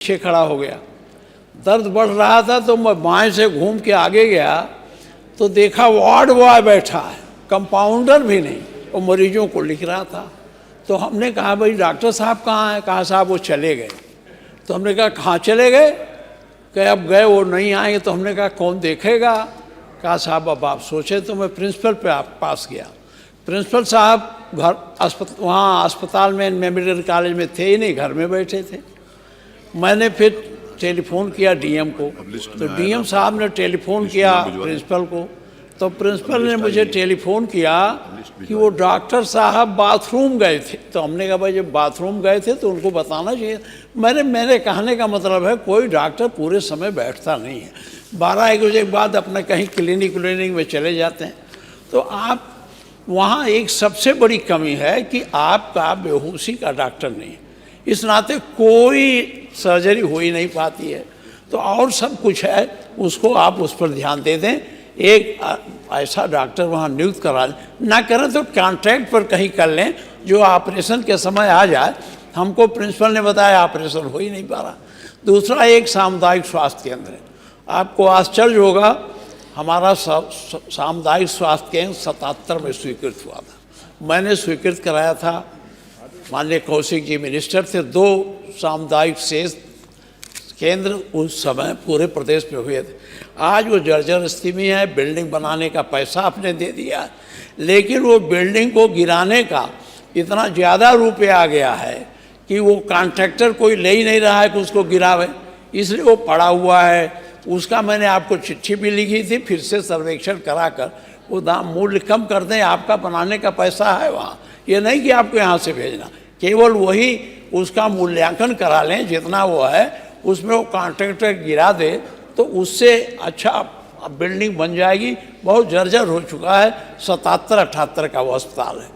पीछे खड़ा हो गया। दर्द बढ़ रहा था तो मैं बाएं से घूम के आगे गया तो देखा वार्ड बॉय बैठा है, कंपाउंडर भी नहीं, वो मरीजों को लिख रहा था। तो हमने कहा भाई डॉक्टर साहब कहाँ हैं? कहा साहब वो चले गए। तो हमने कहा कहाँ चले गए? कहे अब गए, वो नहीं आएंगे। तो हमने कहा कौन देखेगा? कहा साहब अब आप सोचे। तो मैं प्रिंसिपल पे आप पास गया। प्रिंसिपल साहब वहाँ अस्पताल में मेडिकल कॉलेज में थे ही नहीं, घर में बैठे थे। मैंने फिर टेलीफोन किया डीएम को, तो डीएम साहब ने टेलीफोन किया प्रिंसिपल को। तो प्रिंसिपल ने मुझे टेलीफोन किया कि वो डॉक्टर साहब बाथरूम गए थे। तो हमने कहा भाई जब बाथरूम गए थे तो उनको बताना चाहिए। मेरे कहने का मतलब है कोई डॉक्टर पूरे समय बैठता नहीं है, 12-1 बजे के बाद अपने कहीं क्लिनिक में चले जाते हैं। तो आप वहाँ एक सबसे बड़ी कमी है कि आपका बेहोशी का डॉक्टर नहीं है, इस नाते कोई सर्जरी हो ही नहीं पाती है। तो और सब कुछ है, उसको आप उस पर ध्यान दे दें। एक ऐसा डॉक्टर वहाँ नियुक्त करा दें, ना करें तो कॉन्ट्रैक्ट पर कहीं कर लें, जो ऑपरेशन के समय आ जाए। हमको प्रिंसिपल ने बताया ऑपरेशन हो ही नहीं पा रहा। दूसरा एक सामुदायिक स्वास्थ्य केंद्र है। आपको आश्चर्य होगा, हमारा सामुदायिक स्वास्थ्य केंद्र 77 में स्वीकृत हुआ था। मैंने स्वीकृत कराया था, माननीय कौशिक जी मिनिस्टर थे। 2 सामुदायिक सेहत केंद्र उस समय पूरे प्रदेश में हुए थे। आज वो जर्जर स्थिति में है। बिल्डिंग बनाने का पैसा आपने दे दिया, लेकिन वो बिल्डिंग को गिराने का इतना ज़्यादा रुपया आ गया है कि वो कॉन्ट्रैक्टर कोई ले ही नहीं रहा है कि उसको गिरावे, इसलिए वो पड़ा हुआ है। उसका मैंने आपको चिट्ठी भी लिखी थी, फिर से सर्वेक्षण कराकर वो दाम मूल्य कम कर दें। आपका बनाने का पैसा है वहाँ, ये नहीं कि आपको यहाँ से भेजना, केवल वही उसका मूल्यांकन करा लें जितना वो है, उसमें वो कॉन्ट्रैक्टर गिरा दे तो उससे अच्छा बिल्डिंग बन जाएगी। बहुत जर्जर हो चुका है, 77-78 का वो अस्पताल है।